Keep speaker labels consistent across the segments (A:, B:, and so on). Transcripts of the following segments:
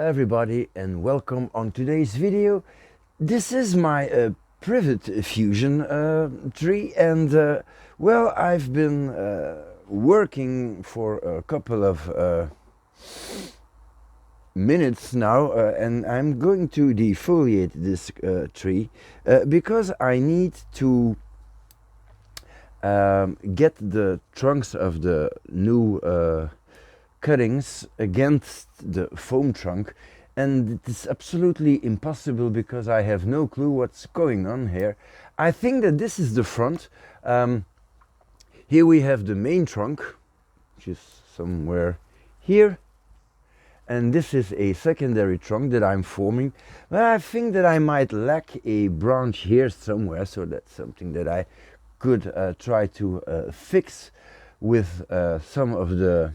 A: everybody and welcome on today's video. This is my privet fusion tree, and well, I've been working for a couple of minutes now, and I'm going to defoliate this tree because I need to get the trunks of the new cuttings against the foam trunk, and it is absolutely impossible because I have no clue what's going on here. I think that this is the front. Here we have the main trunk, which is somewhere here, and this is a secondary trunk that I'm forming. But I think that I might lack a branch here somewhere, so that's something that I could try to fix with some of the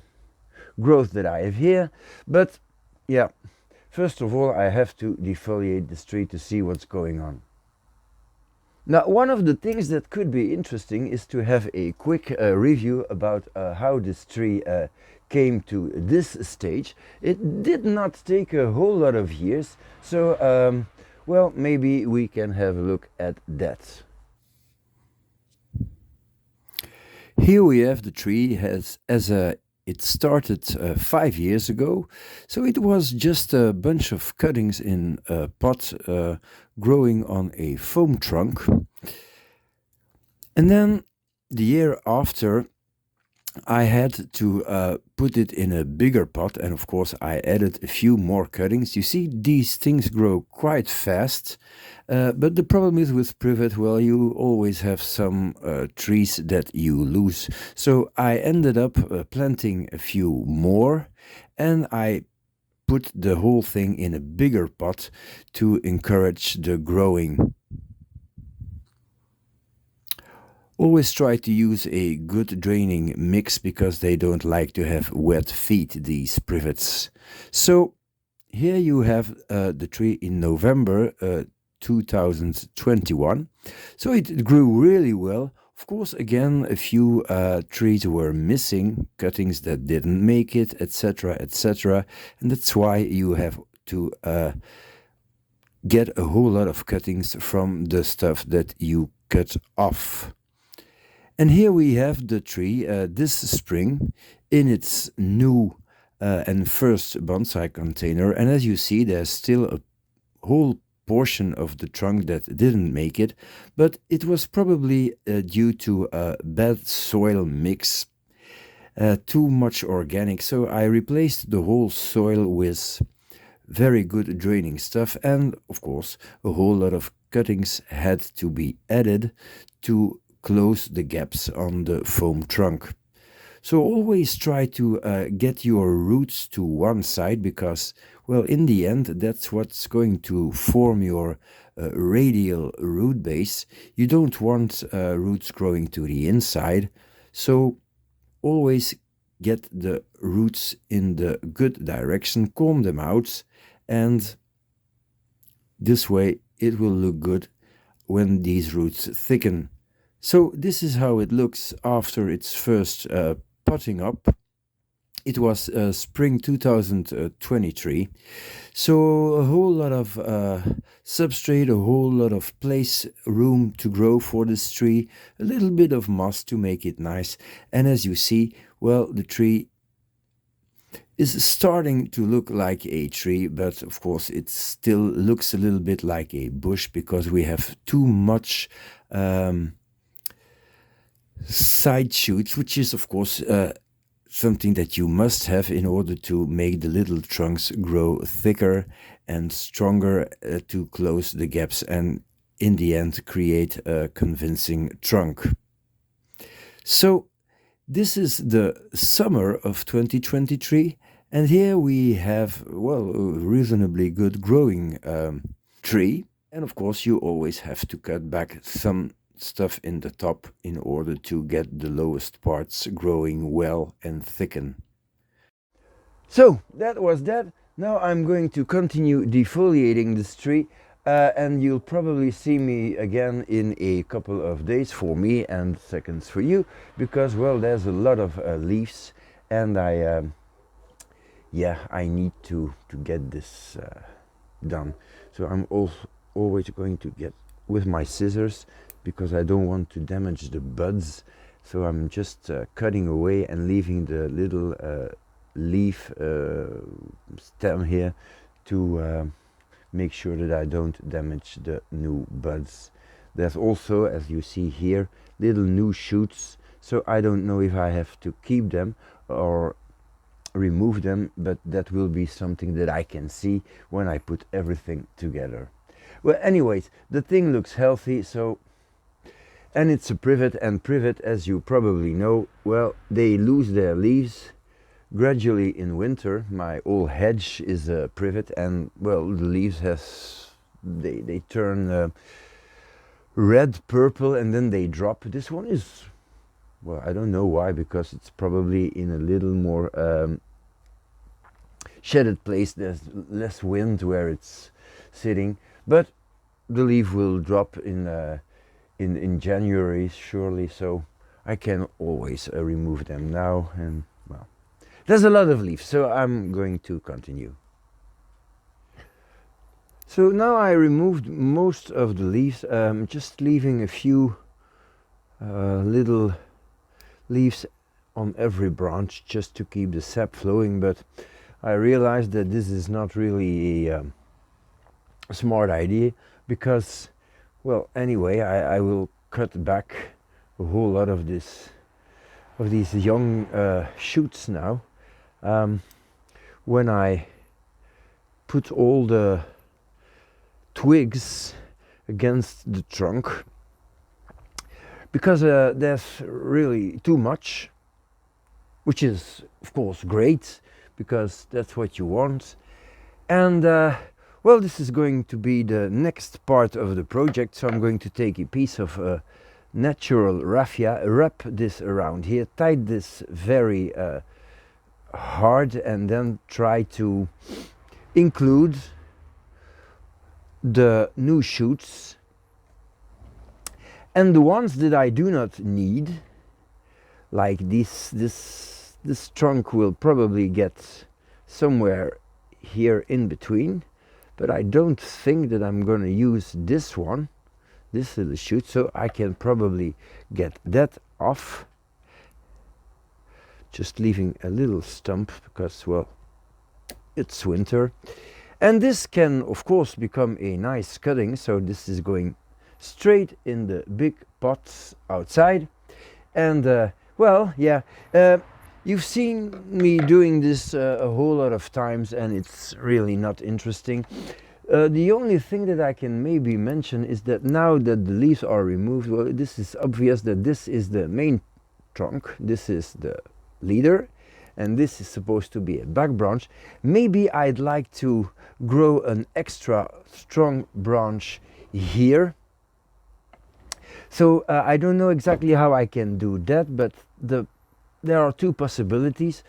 A: growth that I have here. But yeah, first of all I have to defoliate this tree to see what's going on. Now, one of the things that could be interesting is to have a quick review about how this tree came to this stage. It did not take a whole lot of years, so well, maybe we can have a look at that. Here we have the tree it started 5 years ago, so it was just a bunch of cuttings in a pot growing on a foam trunk. And then the year after, I had to put it in a bigger pot, and of course I added a few more cuttings. You see, these things grow quite fast, but the problem is with privet, well, you always have some trees that you lose. So I ended up planting a few more, and I put the whole thing in a bigger pot to encourage the growing. Always try to use a good draining mix because they don't like to have wet feet, these privets. So here you have the tree in November 2021. So it grew really well. Of course, again, a few trees were missing, cuttings that didn't make it, etc., etc. And that's why you have to get a whole lot of cuttings from the stuff that you cut off. And here we have the tree this spring in its new and first bonsai container. And as you see, there's still a whole portion of the trunk that didn't make it, but it was probably due to a bad soil mix, too much organic. So I replaced the whole soil with very good draining stuff, and of course a whole lot of cuttings had to be added to close the gaps on the foam trunk. So always try to get your roots to one side, because, well, in the end, that's what's going to form your radial root base. You don't want roots growing to the inside, so always get the roots in the good direction, comb them out, and this way it will look good when these roots thicken. So this is how it looks after its first potting up. It was spring 2023. So a whole lot of substrate, a whole lot of place, room to grow for this tree, a little bit of moss to make it nice. And as you see, well, the tree is starting to look like a tree, but of course it still looks a little bit like a bush because we have too much side shoots, which is of course something that you must have in order to make the little trunks grow thicker and stronger to close the gaps and in the end create a convincing trunk. So this is the summer of 2023, and here we have, well, a reasonably good growing tree, and of course you always have to cut back some stuff in the top in order to get the lowest parts growing well and thicken. So that was that. Now I'm going to continue defoliating this tree, and you'll probably see me again in a couple of days for me and seconds for you, because, well, there's a lot of leaves, and I yeah, I need to get this done. So I'm always going to get with my scissors, because I don't want to damage the buds. So I'm just cutting away and leaving the little leaf stem here to make sure that I don't damage the new buds. There's also, as you see here, little new shoots, so I don't know if I have to keep them or remove them, but that will be something that I can see when I put everything together. Well, anyways, the thing looks healthy, so, and it's a privet, and privet, as you probably know, well, they lose their leaves gradually in winter. My old hedge is a privet, and well, the leaves they turn red, purple, and then they drop. This one is, well, I don't know why, because it's probably in a little more shaded place. There's less wind where it's sitting, but the leaf will drop in January surely, so I can always remove them now. And well, there's a lot of leaves, so I'm going to continue. So now I removed most of the leaves, just leaving a few little leaves on every branch just to keep the sap flowing, but I realized that this is not really a smart idea, because, well, anyway, I will cut back a whole lot of these young shoots now when I put all the twigs against the trunk, because there's really too much, which is of course great, because that's what you want. And well, this is going to be the next part of the project, so I'm going to take a piece of natural raffia, wrap this around here, tie this very hard, and then try to include the new shoots, and the ones that I do not need, like this trunk will probably get somewhere here in between, but I don't think that I'm going to use this one, this little shoot, so I can probably get that off, just leaving a little stump, because, well, it's winter. And this can of course become a nice cutting, so this is going straight in the big pots outside. And well, yeah, you've seen me doing this a whole lot of times, and it's really not interesting. The only thing that I can maybe mention is that now that the leaves are removed, well, this is obvious that this is the main trunk, this is the leader, and this is supposed to be a back branch. Maybe I'd like to grow an extra strong branch here. So I don't know exactly how I can do that, but there are two possibilities.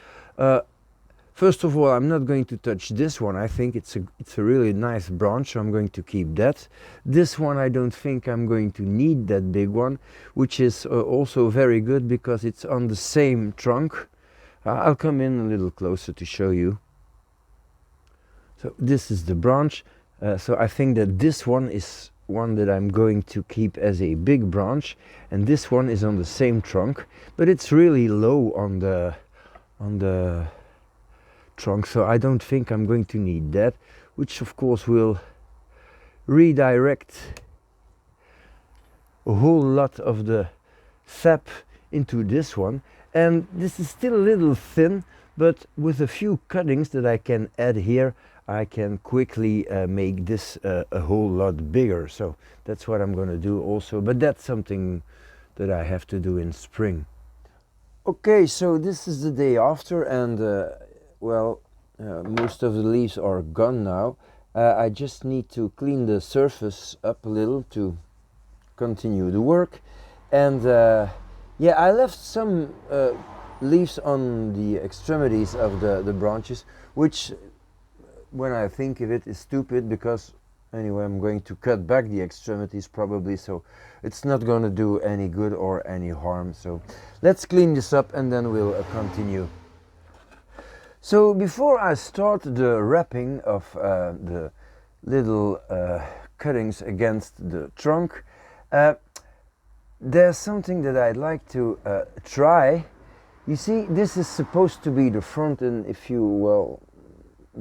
A: First of all, I'm not going to touch this one. I think it's a really nice branch, so I'm going to keep that. This one, I don't think I'm going to need that big one, which is also very good because it's on the same trunk. I'll come in a little closer to show you. So this is the branch. So I think that this one is one that I'm going to keep as a big branch, and this one is on the same trunk, but it's really low on the trunk, so I don't think I'm going to need that, which of course will redirect a whole lot of the sap into this one. And this is still a little thin, but with a few cuttings that I can add here, I can quickly make this a whole lot bigger. So that's what I'm going to do also, but that's something that I have to do in spring. Okay, so this is the day after, and well, most of the leaves are gone now. I just need to clean the surface up a little to continue the work. And yeah, I left some leaves on the extremities of the branches, which, when I think of it, is stupid, because anyway, I'm going to cut back the extremities probably, so it's not going to do any good or any harm. So let's clean this up and then we'll continue. So before I start the wrapping of the little cuttings against the trunk, there's something that I'd like to try. You see, this is supposed to be the front, and if you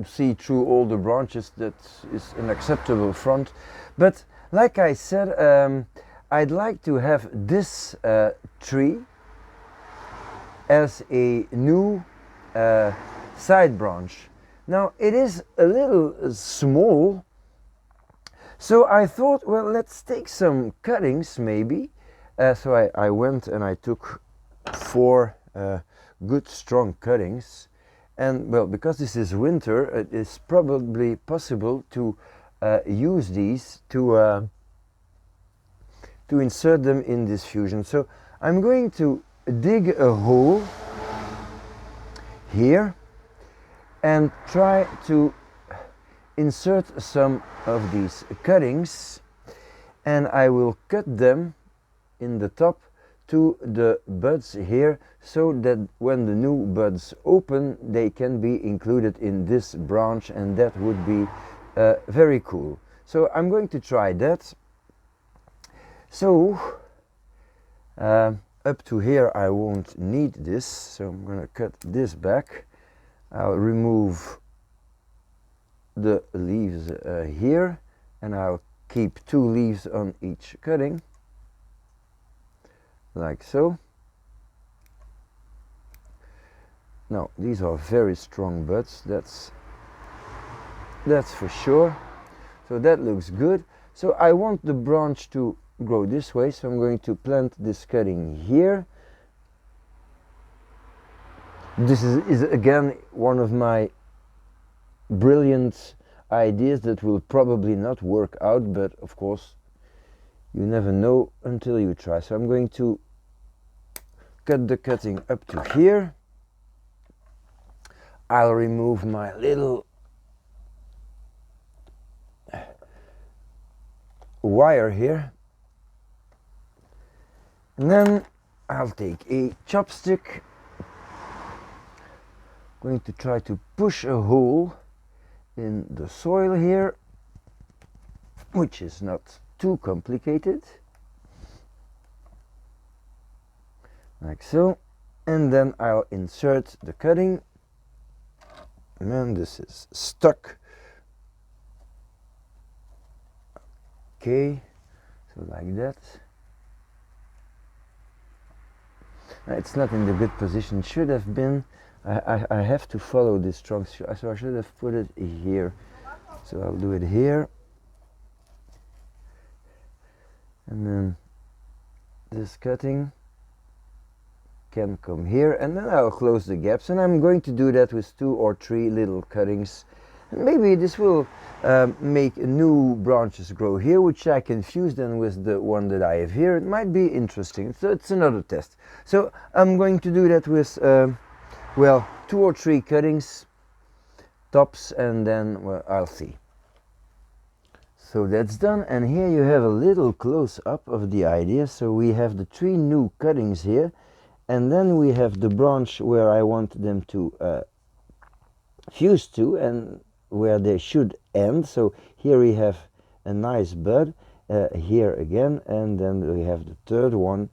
A: see through all the branches, that is an acceptable front. But like I said, I'd like to have this tree as a new side branch. Now it is a little small, so I thought, well, let's take some cuttings maybe. So I went and I took 4 good strong cuttings, and well, because this is winter, it is probably possible to use these to insert them in this fusion. So I'm going to dig a hole here and try to insert some of these cuttings, and I will cut them in the top to the buds here, so that when the new buds open, they can be included in this branch, and that would be very cool. So I'm going to try that. So up to here I won't need this, so I'm going to cut this back. I'll remove the leaves here, and I'll keep 2 leaves on each cutting, like so. Now these are very strong buds, that's for sure. So that looks good. So I want the branch to grow this way, so I'm going to plant this cutting here. This is again one of my brilliant ideas that will probably not work out, but of course you never know until you try. So I'm going to cut the cutting up to here. I'll remove my little wire here, and then I'll take a chopstick. Going to try to push a hole in the soil here, which is not too complicated, like so, and then I'll insert the cutting, and this is stuck. Okay, so like that. It's not in the good position, should have been. I have to follow this trunk, so I should have put it here. So I'll do it here, and then this cutting can come here, and then I'll close the gaps, and I'm going to do that with 2 or 3 little cuttings. And maybe this will make new branches grow here, which I can fuse then with the one that I have here. It might be interesting, so it's another test. So I'm going to do that with well, 2 or 3 cuttings tops, and then, well, I'll see. So that's done, and here you have a little close-up of the idea. So we have the 3 new cuttings here, and then we have the branch where I want them to fuse to, and where they should end. So here we have a nice bud, here again, and then we have the 3rd one,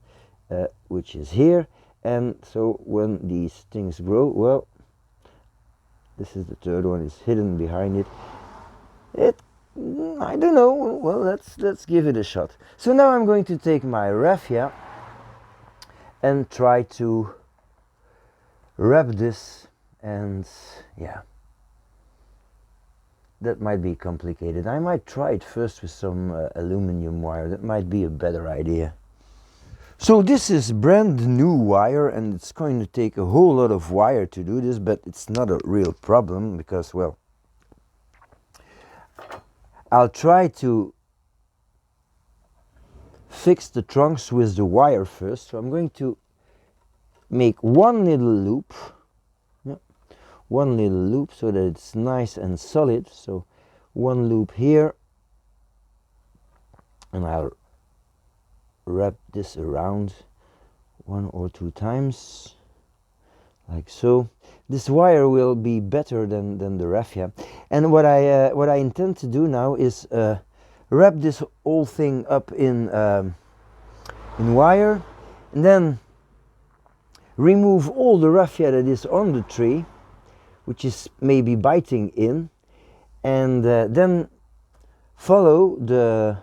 A: which is here. And so when these things grow, well, this is the 3rd one, is hidden behind it. I don't know, well, let's give it a shot. So now I'm going to take my raffia and try to wrap this, and yeah, that might be complicated. I might try it first with some aluminum wire. That might be a better idea. So this is brand new wire, and it's going to take a whole lot of wire to do this, but it's not a real problem because, well, I'll try to fix the trunks with the wire first. So I'm going to make one little loop, so that it's nice and solid. So one loop here, and I'll wrap this around 1 or 2 times, like so. this wire will be better than the raffia. And what I intend to do now is wrap this whole thing up in wire, and then remove all the raffia that is on the tree, which is maybe biting in, and then follow the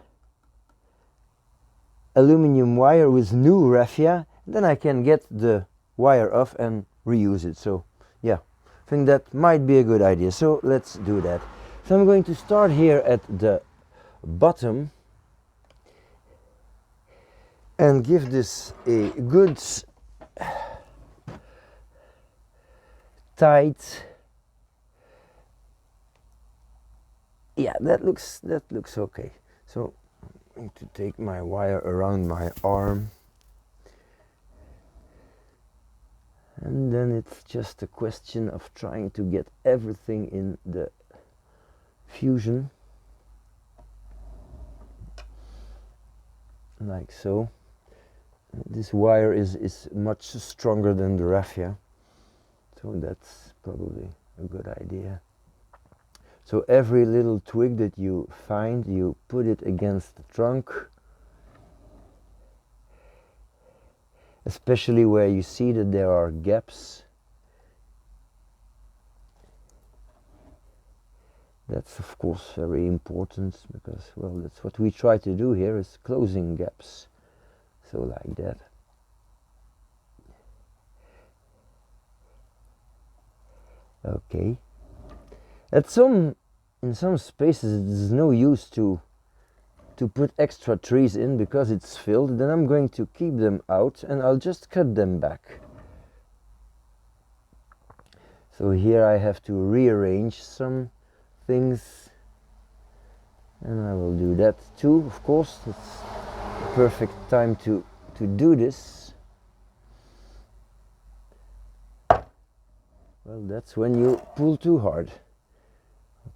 A: aluminum wire with new raffia. Then I can get the wire off and reuse it. So yeah, I think that might be a good idea. So let's do that. So I'm going to start here at the bottom and give this a good tight. Yeah, that looks okay. So I'm going to take my wire around my arm, and then it's just a question of trying to get everything in the fusion, like so. This wire is much stronger than the raffia, so that's probably a good idea. So every little twig that you find, you put it against the trunk, especially where you see that there are gaps. That's of course very important, because, well, that's what we try to do here, is closing gaps. So like that. Okay. In some spaces it is no use to put extra trees in because it's filled. Then I'm going to keep them out and I'll just cut them back. So here I have to rearrange some things, and I will do that too, of course. It's the perfect time to do this. Well, that's when you pull too hard.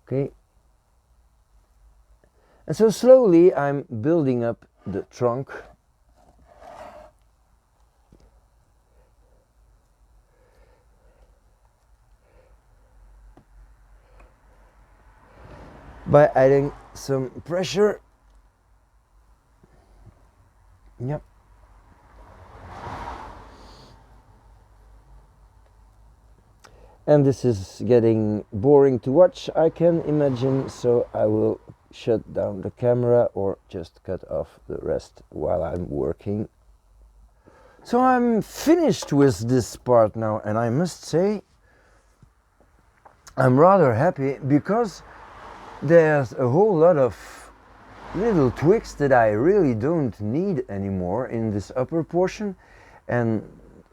A: Okay. And so slowly I'm building up the trunk. By adding some pressure. Yep. And this is getting boring to watch, I can imagine, so I will shut down the camera or just cut off the rest while I'm working. So I'm finished with this part now, and I must say I'm rather happy, because there's a whole lot of little twigs that I really don't need anymore in this upper portion, and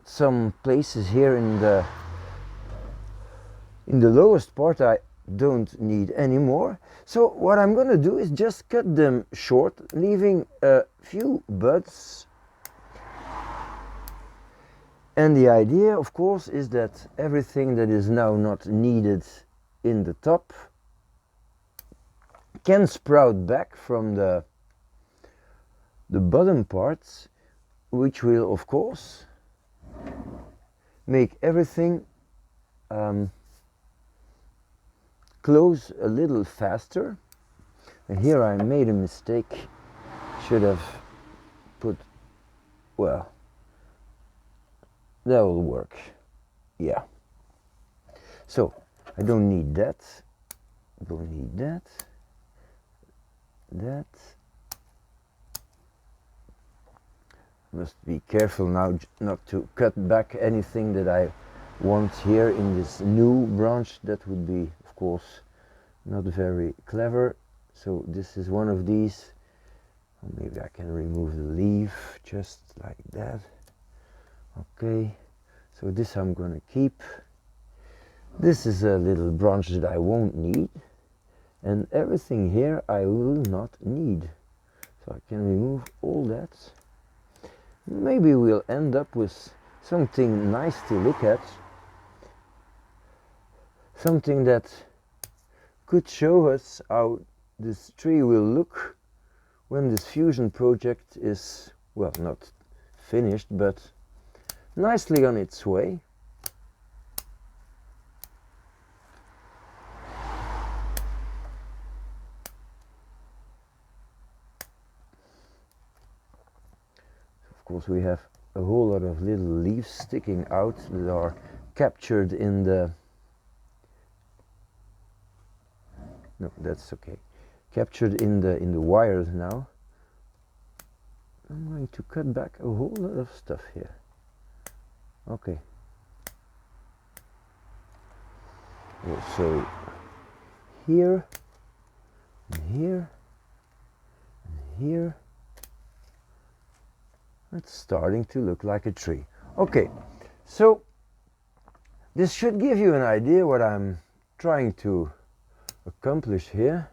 A: some places here in the lowest part I don't need anymore. So what I'm gonna do is just cut them short, leaving a few buds. And the idea, of course, is that everything that is now not needed in the top can sprout back from the bottom parts, which will, of course, make everything close a little faster. And here I made a mistake. Should have put, well, that will work. Yeah. So I don't need that. Don't need that. That. Must be careful now not to cut back anything that I want here in this new branch. That would be, of course, not very clever. So this is one of these. Maybe I can remove the leaf just like that. Okay, so this I'm gonna keep. This is a little branch that I won't need, and everything here I will not need. So I can remove all that. Maybe we'll end up with something nice to look at. Something that could show us how this tree will look when this fusion project is, well, not finished, but nicely on its way. course we have a whole lot of little leaves sticking out that are captured in the, no, that's okay, captured in the wires now. I'm going to cut back a whole lot of stuff here. Okay. Also here, and here, and here. It's starting to look like a tree. Okay, so this should give you an idea what I'm trying to accomplish here.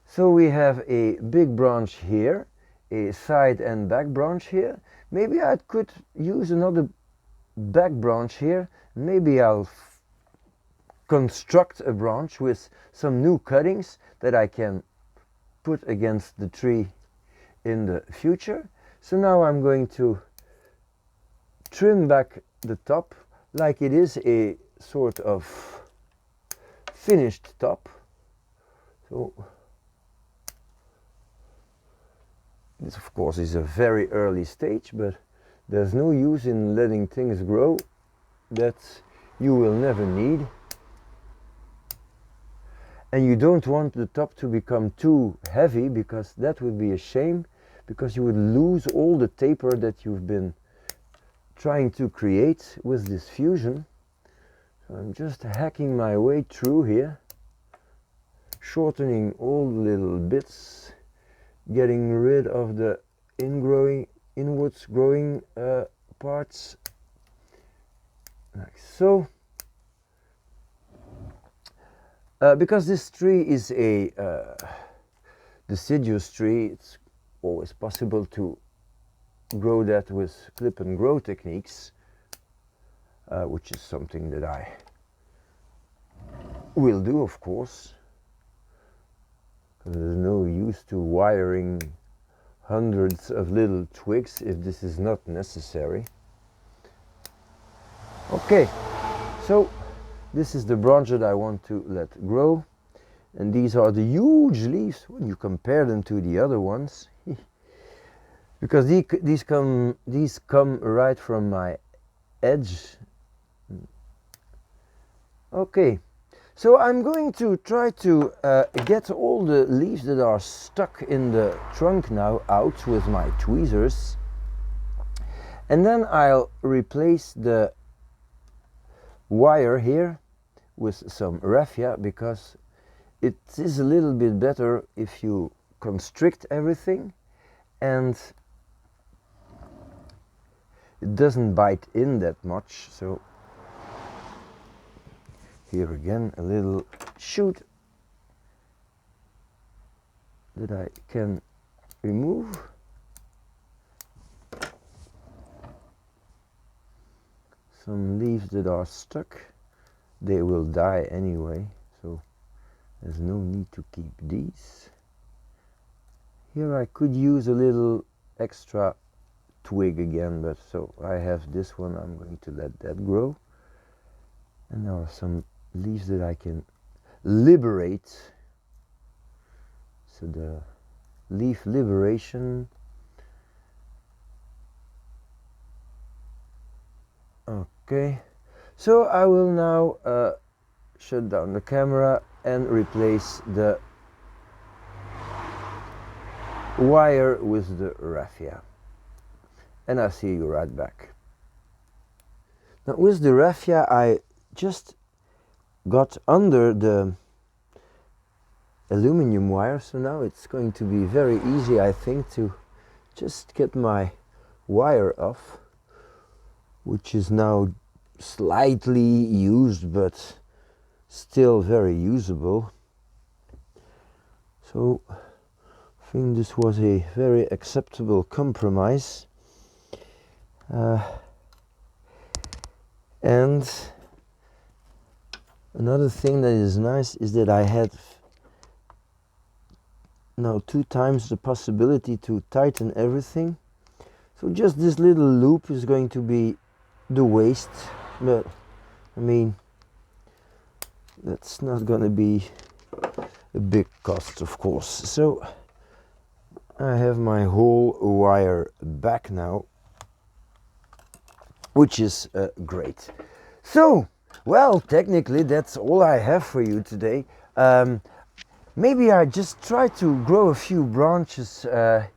A: So we have a big branch here, a side and back branch here. Maybe I could use another back branch here. Maybe I'll construct a branch with some new cuttings that I can put against the tree in the future. So now I'm going to trim back the top like it is a sort of finished top. So this of course is a very early stage, but there's no use in letting things grow that you will never need. And you don't want the top to become too heavy, because that would be a shame, because you would lose all the taper that you've been trying to create with this fusion. So I'm just hacking my way through here, shortening all the little bits, getting rid of the inwards growing parts, like so. Because this tree is a deciduous tree, it's always possible to grow that with clip and grow techniques, which is something that I will do, of course, because there's no use to wiring hundreds of little twigs if this is not necessary. Okay, so this is the branch that I want to let grow, and these are the huge leaves when you compare them to the other ones, because these come right from my edge. Okay, so I'm going to try to get all the leaves that are stuck in the trunk now out with my tweezers, and then I'll replace the wire here with some raffia, because it is a little bit better if you constrict everything and it doesn't bite in that much. So here again a little shoot that I can remove. Some leaves that are stuck, they will die anyway, so there's no need to keep these. Here I could use a little extra twig again, but so I have this one, I'm going to let that grow. And there are some leaves that I can liberate. So the leaf liberation. Okay, so I will now shut down the camera and replace the wire with the raffia, and I'll see you right back. Now with the raffia I just got under the aluminum wire, so now it's going to be very easy, I think, to just get my wire off, which is now slightly used but still very usable. So I think this was a very acceptable compromise. And another thing that is nice is that I had now 2 times the possibility to tighten everything. So just this little loop is going to be the waste, but I mean, that's not going to be a big cost, of course. So I have my whole wire back now, which is great. So, well, technically that's all I have for you today. Maybe I just try to grow a few branches. I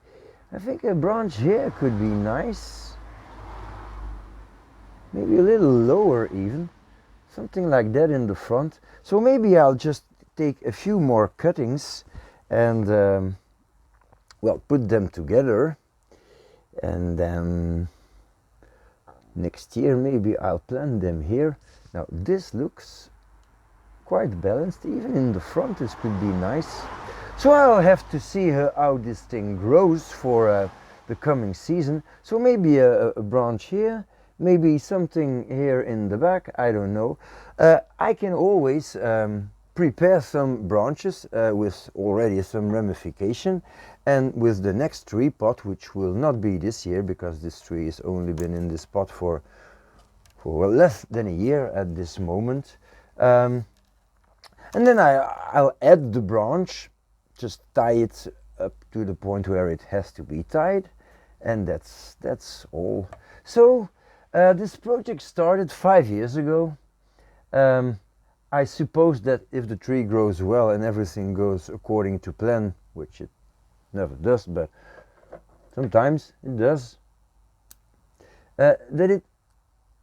A: think a branch here could be nice. Maybe a little lower even. Something like that in the front. So maybe I'll just take a few more cuttings and well, put them together, and then next year maybe I'll plant them here. Now this looks quite balanced, even in the front this could be nice. So I'll have to see how this thing grows for the coming season. So maybe a branch here, maybe something here in the back, I don't know. I can always prepare some branches with already some ramification, and with the next tree pot, which will not be this year because this tree has only been in this pot for well, less than a year at this moment. And then I'll add the branch, just tie it up to the point where it has to be tied, and that's all. So this project started 5 years ago. I suppose that if the tree grows well and everything goes according to plan, which it never does, but sometimes it does, that it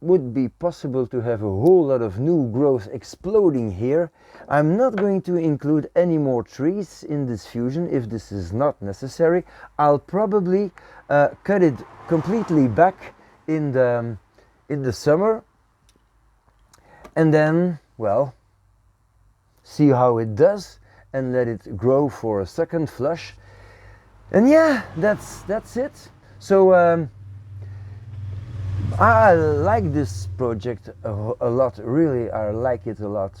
A: would be possible to have a whole lot of new growth exploding here. I'm not going to include any more trees in this fusion if this is not necessary. I'll probably cut it completely back in the summer, and then, well, see how it does and let it grow for a second flush. And yeah, that's it. So I like this project a lot, really. I like it a lot.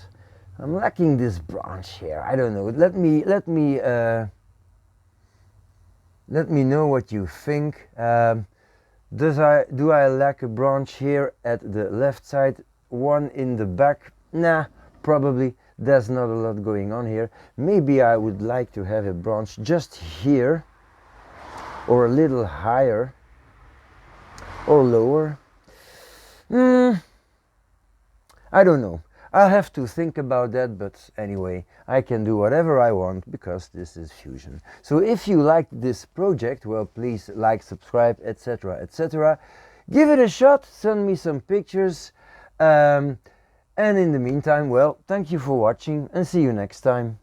A: I'm lacking this branch here. I don't know. Let me know what you think. Do I lack a branch here at the left side? One in the back? Nah, probably. There's not a lot going on here. Maybe I would like to have a branch just here, or a little higher, or lower. I don't know. I'll have to think about that, but anyway, I can do whatever I want because this is Fusion. So if you liked this project, well, please like, subscribe, etc., etc. Give it a shot, send me some pictures, and in the meantime, well, thank you for watching and see you next time.